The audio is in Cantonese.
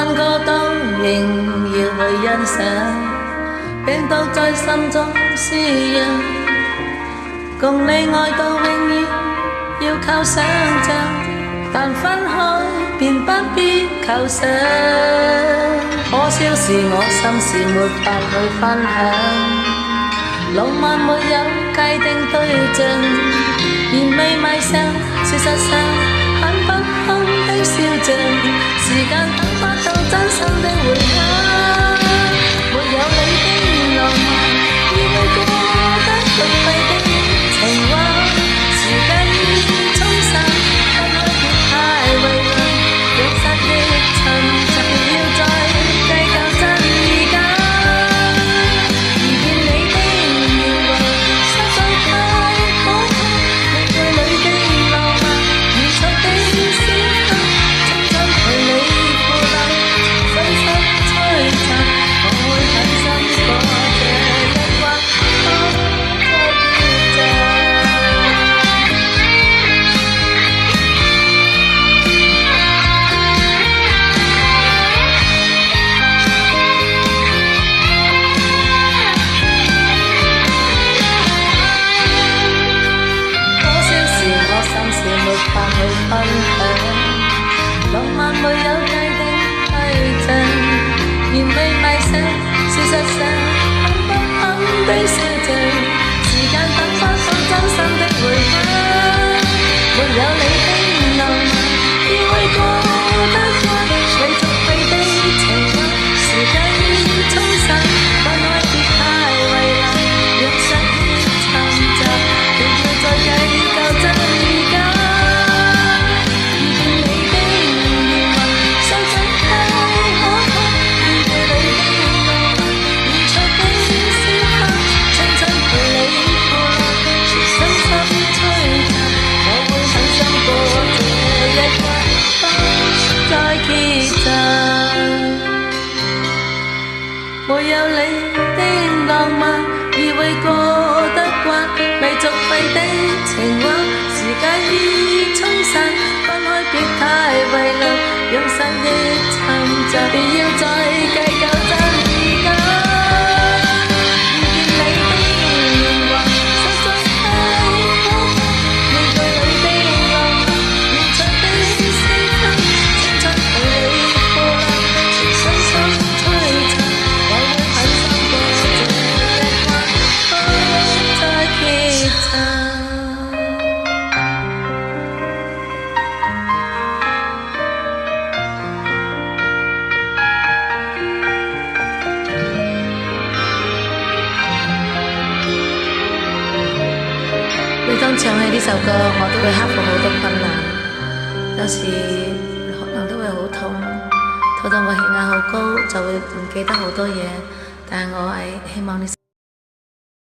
萬個都仍要去欣賞，病毒在心中滋養，共你愛到永遠要靠想像，但分開便不必求想。可笑是我心事沒法去分享，浪漫沒有既定對象，然未迷上，事實上很不堪的笑像，時間等不到真心的回響，沒有你的浪漫，已會過得頹廢的情話，時間已沖散，分開別太遺憾，若失憶尋就要再計較真與假，遇見你的描畫，實在太可怕，你對裏的浪漫，如錯的鮮花，青春陪你腐爛，水濕璀璨，我會狠心過這一關，不再抉擇。可笑是我心事沒法去分享，浪漫沒有既定規則，然未迷上，事實上很不堪的笑像，時間等不到真心的回響，沒有你的浪漫，已會過得慣，隨逐你的情話，時間已沖散，分開別太遺憾，若失憶尋找，便要再計較真與假，遇見你的描畫，實在太可怕，面對你的浪漫，如錯的鮮花，青春陪你腐爛，全身心璀璨，我會狠心過這一關，不再抉擇。沒有你的浪漫，已會過得慣，未續費的情話，時間已沖散，分開別太遺憾，讓失憶尋找，便要再計較真與假，遇見你的描畫，實在太可怕，面對你的浪漫，如錯的鮮花，青春陪你腐爛，全身心璀璨，我會狠心過這一關，不再抉擇。每當唱起呢首歌，我都會克服好多困難，有時可能都會好痛，痛到我血壓好高，就會唔記得好多嘢。但係我係希望呢首